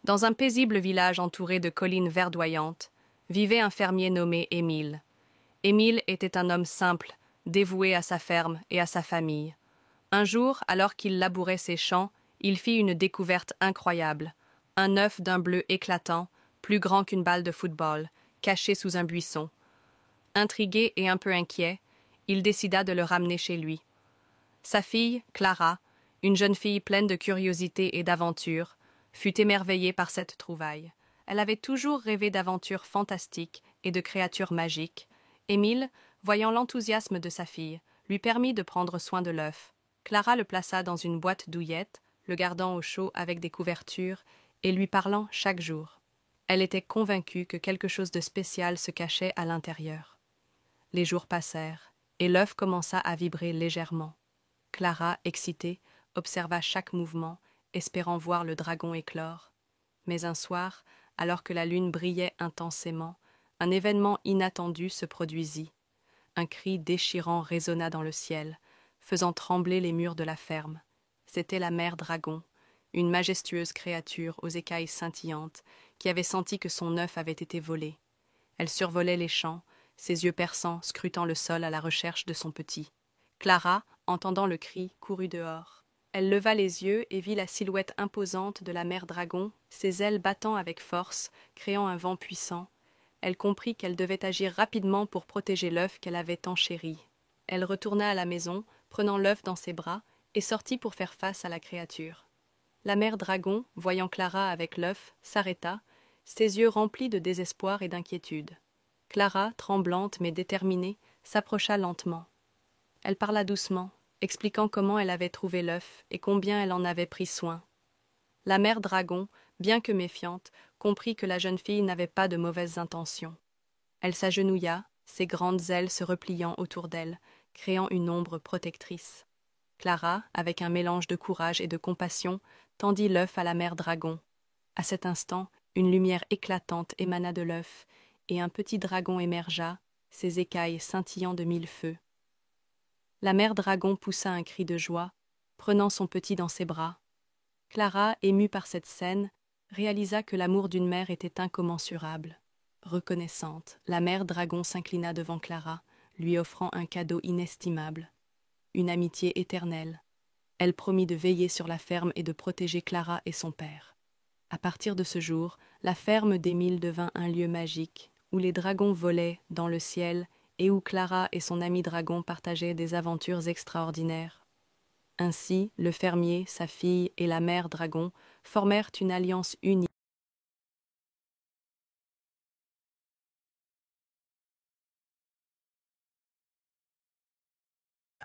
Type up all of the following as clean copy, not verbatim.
Dans un paisible village entouré de collines verdoyantes, vivait un fermier nommé Émile. Émile était un homme simple, dévoué à sa ferme et à sa famille. Un jour, alors qu'il labourait ses champs, il fit une découverte incroyable. Un œuf d'un bleu éclatant, plus grand qu'une balle de football, caché sous un buisson. Intrigué et un peu inquiet, il décida de le ramener chez lui. Sa fille, Clara, une jeune fille pleine de curiosité et d'aventure, fut émerveillée par cette trouvaille. Elle avait toujours rêvé d'aventures fantastiques et de créatures magiques. Émile, voyant l'enthousiasme de sa fille, lui permit de prendre soin de l'œuf. Clara le plaça dans une boîte douillette, le gardant au chaud avec des couvertures et lui parlant chaque jour. Elle était convaincue que quelque chose de spécial se cachait à l'intérieur. Les jours passèrent, et l'œuf commença à vibrer légèrement. Clara, excitée, observa chaque mouvement, espérant voir le dragon éclore. Mais un soir, alors que la lune brillait intensément, un événement inattendu se produisit. Un cri déchirant résonna dans le ciel, faisant trembler les murs de la ferme. C'était la mère dragon, une majestueuse créature aux écailles scintillantes, qui avait senti que son œuf avait été volé. Elle survolait les champs, ses yeux perçants scrutant le sol à la recherche de son petit. Clara, entendant le cri, courut dehors. Elle leva les yeux et vit la silhouette imposante de la mère dragon, ses ailes battant avec force, créant un vent puissant. Elle comprit qu'elle devait agir rapidement pour protéger l'œuf qu'elle avait tant chéri. Elle retourna à la maison, prenant l'œuf dans ses bras, et sortit pour faire face à la créature. La mère dragon, voyant Clara avec l'œuf, s'arrêta, ses yeux remplis de désespoir et d'inquiétude. Clara, tremblante mais déterminée, s'approcha lentement. Elle parla doucement, expliquant comment elle avait trouvé l'œuf et combien elle en avait pris soin. La mère dragon, bien que méfiante, comprit que la jeune fille n'avait pas de mauvaises intentions. Elle s'agenouilla, ses grandes ailes se repliant autour d'elle, créant une ombre protectrice. Clara, avec un mélange de courage et de compassion, tendit l'œuf à la mère dragon. À cet instant, une lumière éclatante émana de l'œuf, et un petit dragon émergea, ses écailles scintillant de mille feux. La mère dragon poussa un cri de joie, prenant son petit dans ses bras. Clara, émue par cette scène, réalisa que l'amour d'une mère était incommensurable. Reconnaissante, la mère dragon s'inclina devant Clara, lui offrant un cadeau inestimable, une amitié éternelle. Elle promit de veiller sur la ferme et de protéger Clara et son père. À partir de ce jour, la ferme d'Émile devint un lieu magique, où les dragons volaient dans le ciel et où Clara et son ami dragon partageaient des aventures extraordinaires. Ainsi, le fermier, sa fille et la mère dragon formèrent une alliance unie.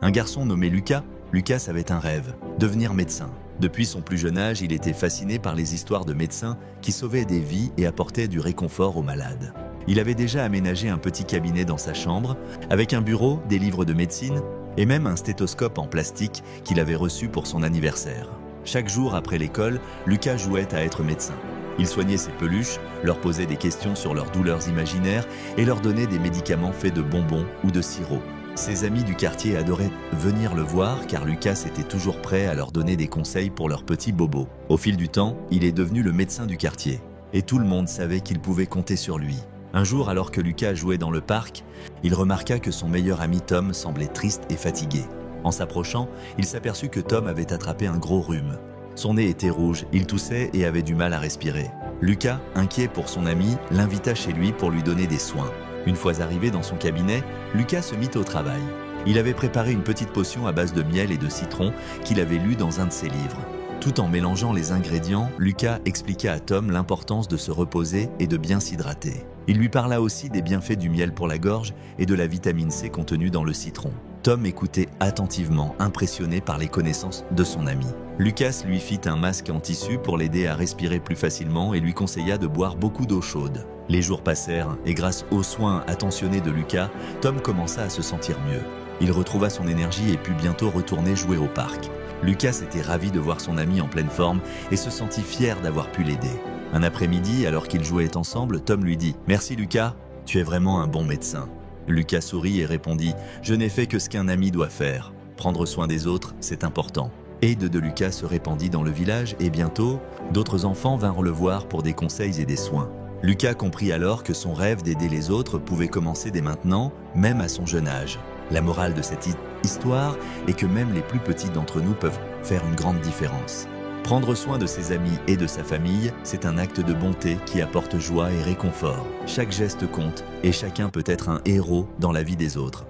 Un garçon nommé Lucas. Lucas avait un rêve, devenir médecin. Depuis son plus jeune âge, il était fasciné par les histoires de médecins qui sauvaient des vies et apportaient du réconfort aux malades. Il avait déjà aménagé un petit cabinet dans sa chambre, avec un bureau, des livres de médecine et même un stéthoscope en plastique qu'il avait reçu pour son anniversaire. Chaque jour après l'école, Lucas jouait à être médecin. Il soignait ses peluches, leur posait des questions sur leurs douleurs imaginaires et leur donnait des médicaments faits de bonbons ou de sirop. Ses amis du quartier adoraient venir le voir car Lucas était toujours prêt à leur donner des conseils pour leurs petits bobos. Au fil du temps, il est devenu le médecin du quartier et tout le monde savait qu'il pouvait compter sur lui. Un jour, alors que Lucas jouait dans le parc, il remarqua que son meilleur ami Tom semblait triste et fatigué. En s'approchant, il s'aperçut que Tom avait attrapé un gros rhume. Son nez était rouge, il toussait et avait du mal à respirer. Lucas, inquiet pour son ami, l'invita chez lui pour lui donner des soins. Une fois arrivé dans son cabinet, Lucas se mit au travail. Il avait préparé une petite potion à base de miel et de citron qu'il avait lue dans un de ses livres. Tout en mélangeant les ingrédients, Lucas expliqua à Tom l'importance de se reposer et de bien s'hydrater. Il lui parla aussi des bienfaits du miel pour la gorge et de la vitamine C contenue dans le citron. Tom écoutait attentivement, impressionné par les connaissances de son ami. Lucas lui fit un masque en tissu pour l'aider à respirer plus facilement et lui conseilla de boire beaucoup d'eau chaude. Les jours passèrent et grâce aux soins attentionnés de Lucas, Tom commença à se sentir mieux. Il retrouva son énergie et put bientôt retourner jouer au parc. Lucas était ravi de voir son ami en pleine forme et se sentit fier d'avoir pu l'aider. Un après-midi, alors qu'ils jouaient ensemble, Tom lui dit « Merci Lucas, tu es vraiment un bon médecin ». Lucas sourit et répondit « Je n'ai fait que ce qu'un ami doit faire. Prendre soin des autres, c'est important. Aide de Lucas se répandit dans le village et bientôt, d'autres enfants vinrent le voir pour des conseils et des soins. Lucas comprit alors que son rêve d'aider les autres pouvait commencer dès maintenant, même à son jeune âge. La morale de cette histoire est que même les plus petits d'entre nous peuvent faire une grande différence. Prendre soin de ses amis et de sa famille, c'est un acte de bonté qui apporte joie et réconfort. Chaque geste compte et chacun peut être un héros dans la vie des autres.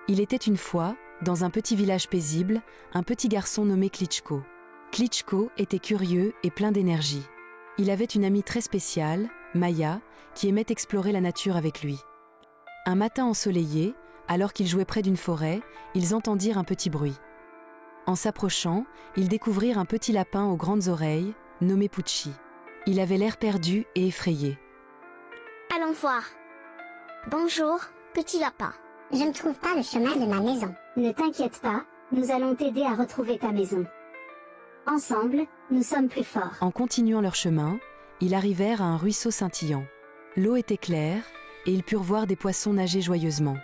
Il était une fois, dans un petit village paisible, un petit garçon nommé Klitschko. Klitschko était curieux et plein d'énergie. Il avait une amie très spéciale, Maya, qui aimait explorer la nature avec lui. Un matin ensoleillé, alors qu'ils jouaient près d'une forêt, ils entendirent un petit bruit. En s'approchant, ils découvrirent un petit lapin aux grandes oreilles, nommé Pucci. Il avait l'air perdu et effrayé. Allons voir. Bonjour, petit lapin. Je ne trouve pas le chemin de ma maison. Ne t'inquiète pas, nous allons t'aider à retrouver ta maison. Ensemble, nous sommes plus forts. En continuant leur chemin, ils arrivèrent à un ruisseau scintillant. L'eau était claire et ils purent voir des poissons nager joyeusement.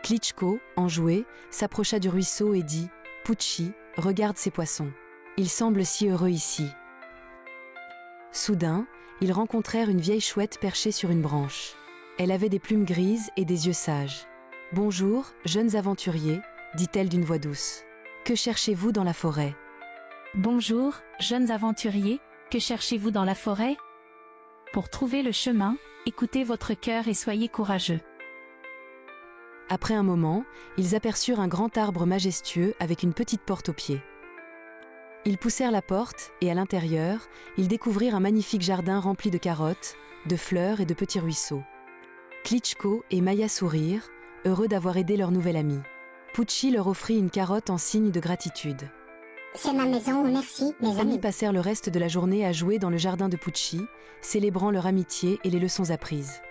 Klitschko, enjoué, s'approcha du ruisseau et dit « Pucci, regarde ces poissons. Ils semblent si heureux ici. » Soudain, ils rencontrèrent une vieille chouette perchée sur une branche. Elle avait des plumes grises et des yeux sages. « Bonjour, jeunes aventuriers, » dit-elle d'une voix douce. « Que cherchez-vous dans la forêt ?» Bonjour, jeunes aventuriers, que cherchez-vous dans la forêt? Pour trouver le chemin, écoutez votre cœur et soyez courageux. Après un moment, ils aperçurent un grand arbre majestueux avec une petite porte au pied. Ils poussèrent la porte et à l'intérieur, ils découvrirent un magnifique jardin rempli de carottes, de fleurs et de petits ruisseaux. Klitschko et Maya sourirent, heureux d'avoir aidé leur nouvel ami. Pucci leur offrit une carotte en signe de gratitude. C'est ma maison, merci, mes Les amis. amis passèrent le reste de la journée à jouer dans le jardin de Pucci, célébrant leur amitié et les leçons apprises.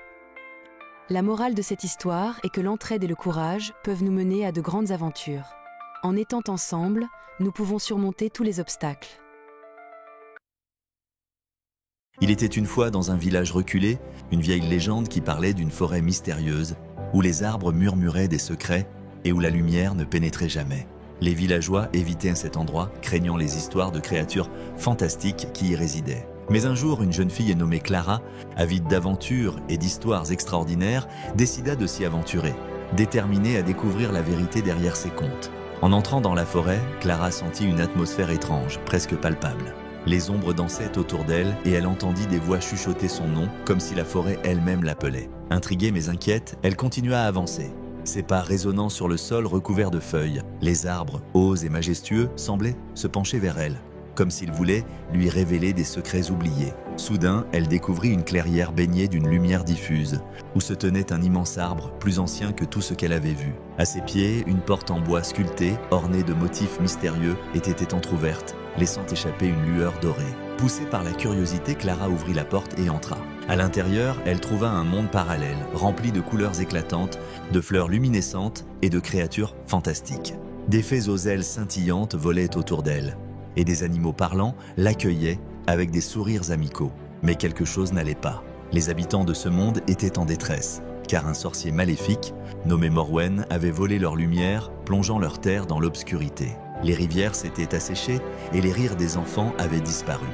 La morale de cette histoire est que l'entraide et le courage peuvent nous mener à de grandes aventures. En étant ensemble, nous pouvons surmonter tous les obstacles. Il était une fois dans un village reculé, une vieille légende qui parlait d'une forêt mystérieuse, où les arbres murmuraient des secrets et où la lumière ne pénétrait jamais. Les villageois évitaient cet endroit, craignant les histoires de créatures fantastiques qui y résidaient. Mais un jour, une jeune fille nommée Clara, avide d'aventures et d'histoires extraordinaires, décida de s'y aventurer, déterminée à découvrir la vérité derrière ses contes. En entrant dans la forêt, Clara sentit une atmosphère étrange, presque palpable. Les ombres dansaient autour d'elle et elle entendit des voix chuchoter son nom, comme si la forêt elle-même l'appelait. Intriguée mais inquiète, elle continua à avancer. Ses pas résonnant sur le sol recouvert de feuilles, les arbres, hauts et majestueux, semblaient se pencher vers elle, comme s'ils voulaient lui révéler des secrets oubliés. Soudain, elle découvrit une clairière baignée d'une lumière diffuse, où se tenait un immense arbre, plus ancien que tout ce qu'elle avait vu. À ses pieds, une porte en bois sculpté, ornée de motifs mystérieux, était entr'ouverte, laissant échapper une lueur dorée. Poussée par la curiosité, Clara ouvrit la porte et entra. À l'intérieur, elle trouva un monde parallèle, rempli de couleurs éclatantes, de fleurs luminescentes et de créatures fantastiques. Des fées aux ailes scintillantes volaient autour d'elle, et des animaux parlants l'accueillaient avec des sourires amicaux. Mais quelque chose n'allait pas. Les habitants de ce monde étaient en détresse, car un sorcier maléfique, nommé Morwen, avait volé leur lumière, plongeant leur terre dans l'obscurité. Les rivières s'étaient asséchées et les rires des enfants avaient disparu.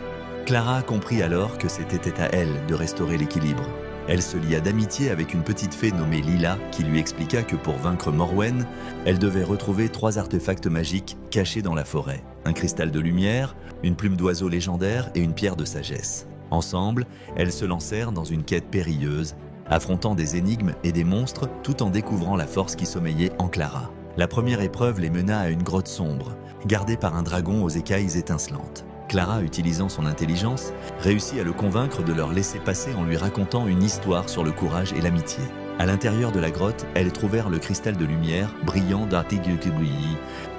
Clara comprit alors que c'était à elle de restaurer l'équilibre. Elle se lia d'amitié avec une petite fée nommée Lila qui lui expliqua que pour vaincre Morwen, elle devait retrouver 3 artefacts magiques cachés dans la forêt. Un cristal de lumière, une plume d'oiseau légendaire et une pierre de sagesse. Ensemble, elles se lancèrent dans une quête périlleuse, affrontant des énigmes et des monstres tout en découvrant la force qui sommeillait en Clara. La première épreuve les mena à une grotte sombre, gardée par un dragon aux écailles étincelantes. Clara, utilisant son intelligence, réussit à le convaincre de leur laisser passer en lui racontant une histoire sur le courage et l'amitié. À l'intérieur de la grotte, elles trouvèrent le cristal de lumière, brillant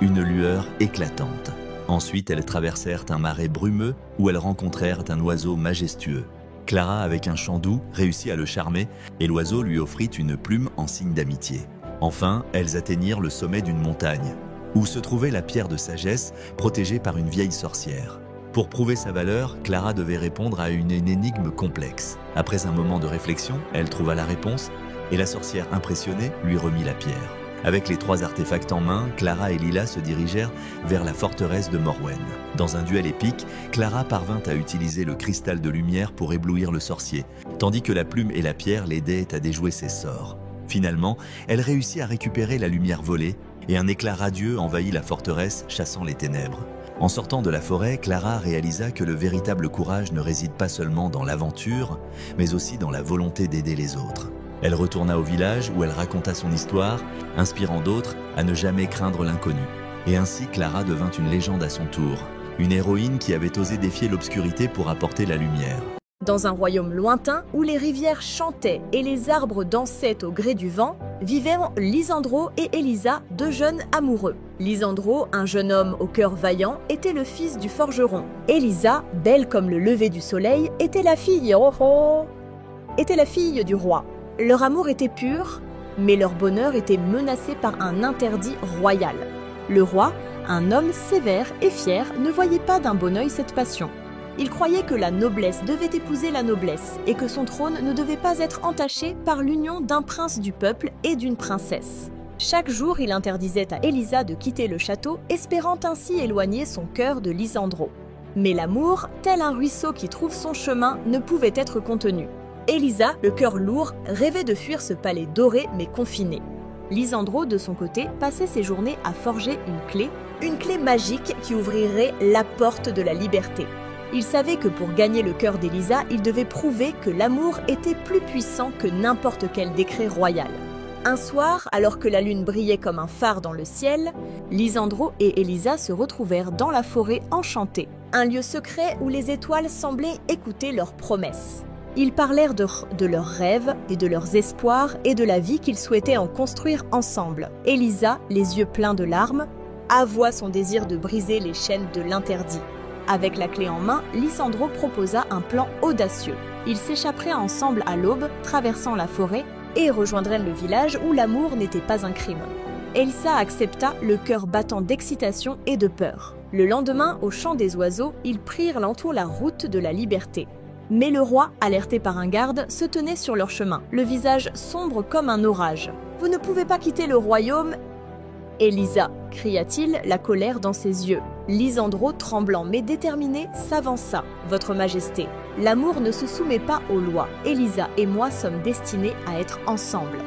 une lueur éclatante. Ensuite, elles traversèrent un marais brumeux où elles rencontrèrent un oiseau majestueux. Clara, avec un chant doux, réussit à le charmer et l'oiseau lui offrit une plume en signe d'amitié. Enfin, elles atteignirent le sommet d'une montagne, où se trouvait la pierre de sagesse protégée par une vieille sorcière. Pour prouver sa valeur, Clara devait répondre à une énigme complexe. Après un moment de réflexion, elle trouva la réponse et la sorcière impressionnée lui remit la pierre. Avec les 3 artefacts en main, Clara et Lila se dirigèrent vers la forteresse de Morwen. Dans un duel épique, Clara parvint à utiliser le cristal de lumière pour éblouir le sorcier, tandis que la plume et la pierre l'aidaient à déjouer ses sorts. Finalement, elle réussit à récupérer la lumière volée et un éclat radieux envahit la forteresse, chassant les ténèbres. En sortant de la forêt, Clara réalisa que le véritable courage ne réside pas seulement dans l'aventure, mais aussi dans la volonté d'aider les autres. Elle retourna au village où elle raconta son histoire, inspirant d'autres à ne jamais craindre l'inconnu. Et ainsi, Clara devint une légende à son tour, une héroïne qui avait osé défier l'obscurité pour apporter la lumière. Dans un royaume lointain où les rivières chantaient et les arbres dansaient au gré du vent, vivaient Lysandro et Elisa, 2 jeunes amoureux. Lysandro, un jeune homme au cœur vaillant, était le fils du forgeron. Elisa, belle comme le lever du soleil, était la fille du roi. Leur amour était pur, mais leur bonheur était menacé par un interdit royal. Le roi, un homme sévère et fier, ne voyait pas d'un bon œil cette passion. Il croyait que la noblesse devait épouser la noblesse et que son trône ne devait pas être entaché par l'union d'un prince du peuple et d'une princesse. Chaque jour, il interdisait à Elisa de quitter le château, espérant ainsi éloigner son cœur de Lysandro. Mais l'amour, tel un ruisseau qui trouve son chemin, ne pouvait être contenu. Elisa, le cœur lourd, rêvait de fuir ce palais doré mais confiné. Lysandro, de son côté, passait ses journées à forger une clé magique qui ouvrirait la porte de la liberté. Il savait que pour gagner le cœur d'Elisa, il devait prouver que l'amour était plus puissant que n'importe quel décret royal. Un soir, alors que la lune brillait comme un phare dans le ciel, Lysandro et Elisa se retrouvèrent dans la forêt enchantée, un lieu secret où les étoiles semblaient écouter leurs promesses. Ils parlèrent de leurs rêves et de leurs espoirs et de la vie qu'ils souhaitaient en construire ensemble. Elisa, les yeux pleins de larmes, avoua son désir de briser les chaînes de l'interdit. Avec la clé en main, Lysandro proposa un plan audacieux. Ils s'échapperaient ensemble à l'aube, traversant la forêt, et rejoindraient le village où l'amour n'était pas un crime. Elsa accepta, le cœur battant d'excitation et de peur. Le lendemain, au chant des oiseaux, ils prirent lentement la route de la liberté. Mais le roi, alerté par un garde, se tenait sur leur chemin, le visage sombre comme un orage. « Vous ne pouvez pas quitter le royaume !» « Elisa !» cria-t-il, la colère dans ses yeux. Lysandro, tremblant mais déterminé, s'avança. « Votre Majesté, l'amour ne se soumet pas aux lois. Elisa et moi sommes destinés à être ensemble. »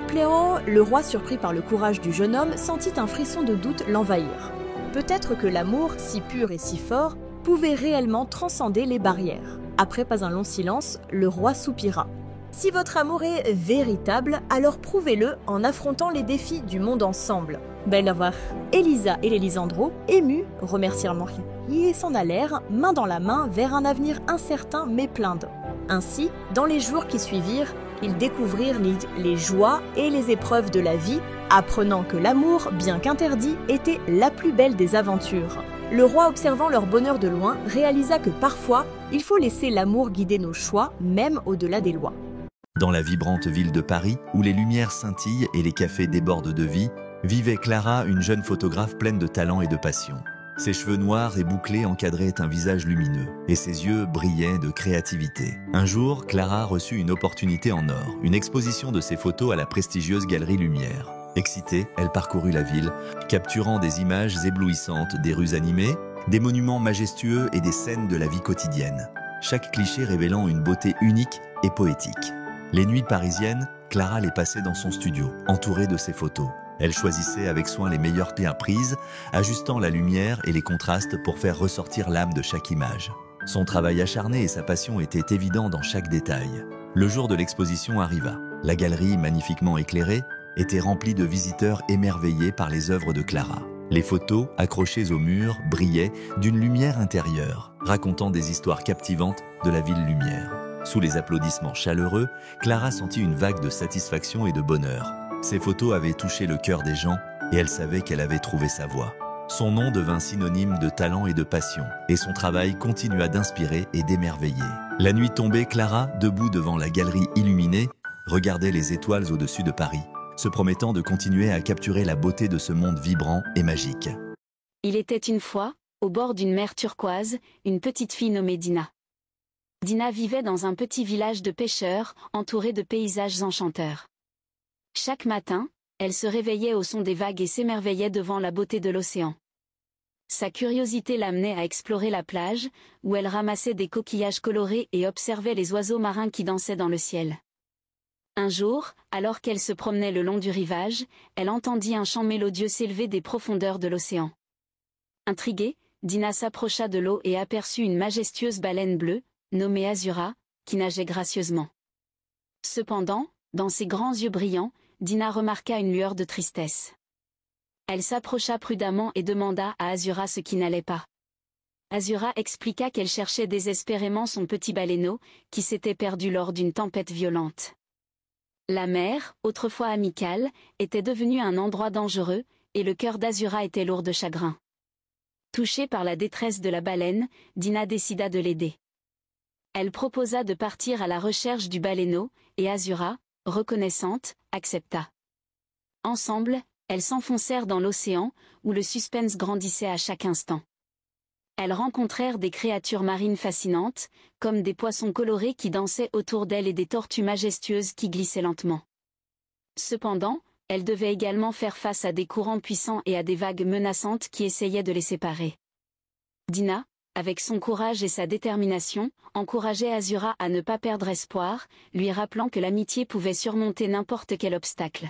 Pléo, le roi surpris par le courage du jeune homme, sentit un frisson de doute l'envahir. Peut-être que l'amour, si pur et si fort, pouvait réellement transcender les barrières. Après pas un long silence, le roi soupira. « Si votre amour est véritable, alors prouvez-le en affrontant les défis du monde ensemble. » Elisa et Lysandro, émus, remercièrent et s'en allèrent, main dans la main, vers un avenir incertain mais plein d'eau. Ainsi, dans les jours qui suivirent, ils découvrirent les joies et les épreuves de la vie, apprenant que l'amour, bien qu'interdit, était la plus belle des aventures. Le roi, observant leur bonheur de loin, réalisa que parfois, il faut laisser l'amour guider nos choix, même au-delà des lois. Dans la vibrante ville de Paris, où les lumières scintillent et les cafés débordent de vie, vivait Clara, une jeune photographe pleine de talent et de passion. Ses cheveux noirs et bouclés encadraient un visage lumineux, et ses yeux brillaient de créativité. Un jour, Clara reçut une opportunité en or, une exposition de ses photos à la prestigieuse Galerie Lumière. Excitée, elle parcourut la ville, capturant des images éblouissantes des rues animées, des monuments majestueux et des scènes de la vie quotidienne. Chaque cliché révélant une beauté unique et poétique. Les nuits parisiennes, Clara les passait dans son studio, entourée de ses photos. Elle choisissait avec soin les meilleures prises, ajustant la lumière et les contrastes pour faire ressortir l'âme de chaque image. Son travail acharné et sa passion étaient évidents dans chaque détail. Le jour de l'exposition arriva. La galerie, magnifiquement éclairée, était remplie de visiteurs émerveillés par les œuvres de Clara. Les photos, accrochées au mur, brillaient d'une lumière intérieure, racontant des histoires captivantes de la ville lumière. Sous les applaudissements chaleureux, Clara sentit une vague de satisfaction et de bonheur. Ces photos avaient touché le cœur des gens et elle savait qu'elle avait trouvé sa voie. Son nom devint synonyme de talent et de passion, et son travail continua d'inspirer et d'émerveiller. La nuit tombée, Clara, debout devant la galerie illuminée, regardait les étoiles au-dessus de Paris, se promettant de continuer à capturer la beauté de ce monde vibrant et magique. Il était une fois, au bord d'une mer turquoise, une petite fille nommée Dina. Dina vivait dans un petit village de pêcheurs, entouré de paysages enchanteurs. Chaque matin, Elle se réveillait au son des vagues et s'émerveillait devant la beauté de l'océan. Sa curiosité l'amenait à explorer la plage, où elle ramassait des coquillages colorés et observait les oiseaux marins qui dansaient dans le ciel. Un jour, alors qu'elle se promenait le long du rivage, elle entendit un chant mélodieux s'élever des profondeurs de l'océan. Intriguée, Dina s'approcha de l'eau et aperçut une majestueuse baleine bleue, nommée Azura, qui nageait gracieusement. Cependant, dans ses grands yeux brillants, Dina remarqua une lueur de tristesse. Elle s'approcha prudemment et demanda à Azura ce qui n'allait pas. Azura expliqua qu'elle cherchait désespérément son petit baleineau, qui s'était perdu lors d'une tempête violente. La mer, autrefois amicale, était devenue un endroit dangereux, et le cœur d'Azura était lourd de chagrin. Touchée par la détresse de la baleine, Dina décida de l'aider. Elle proposa de partir à la recherche du baleineau, et Azura, reconnaissante, accepta. Ensemble, elles s'enfoncèrent dans l'océan, où le suspense grandissait à chaque instant. Elles rencontrèrent des créatures marines fascinantes, comme des poissons colorés qui dansaient autour d'elles et des tortues majestueuses qui glissaient lentement. Cependant, elles devaient également faire face à des courants puissants et à des vagues menaçantes qui essayaient de les séparer. Dina, avec son courage et sa détermination, encourageait Azura à ne pas perdre espoir, lui rappelant que l'amitié pouvait surmonter n'importe quel obstacle.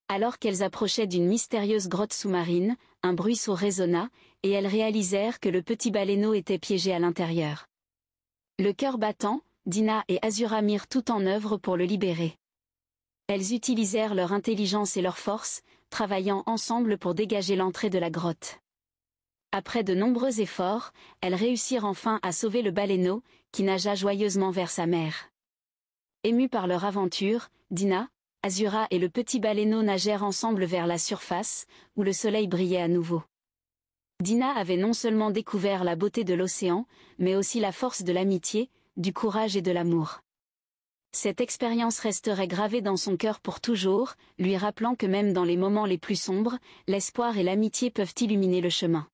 Alors qu'elles approchaient d'une mystérieuse grotte sous-marine, un bruit sourd résonna, et elles réalisèrent que le petit baleineau était piégé à l'intérieur. Le cœur battant, Dina et Azura mirent tout en œuvre pour le libérer. Elles utilisèrent leur intelligence et leur force, travaillant ensemble pour dégager l'entrée de la grotte. Après de nombreux efforts, elles réussirent enfin à sauver le baleineau, qui nagea joyeusement vers sa mère. Émus par leur aventure, Dina, Azura et le petit baleineau nagèrent ensemble vers la surface, où le soleil brillait à nouveau. Dina avait non seulement découvert la beauté de l'océan, mais aussi la force de l'amitié, du courage et de l'amour. Cette expérience resterait gravée dans son cœur pour toujours, lui rappelant que même dans les moments les plus sombres, l'espoir et l'amitié peuvent illuminer le chemin.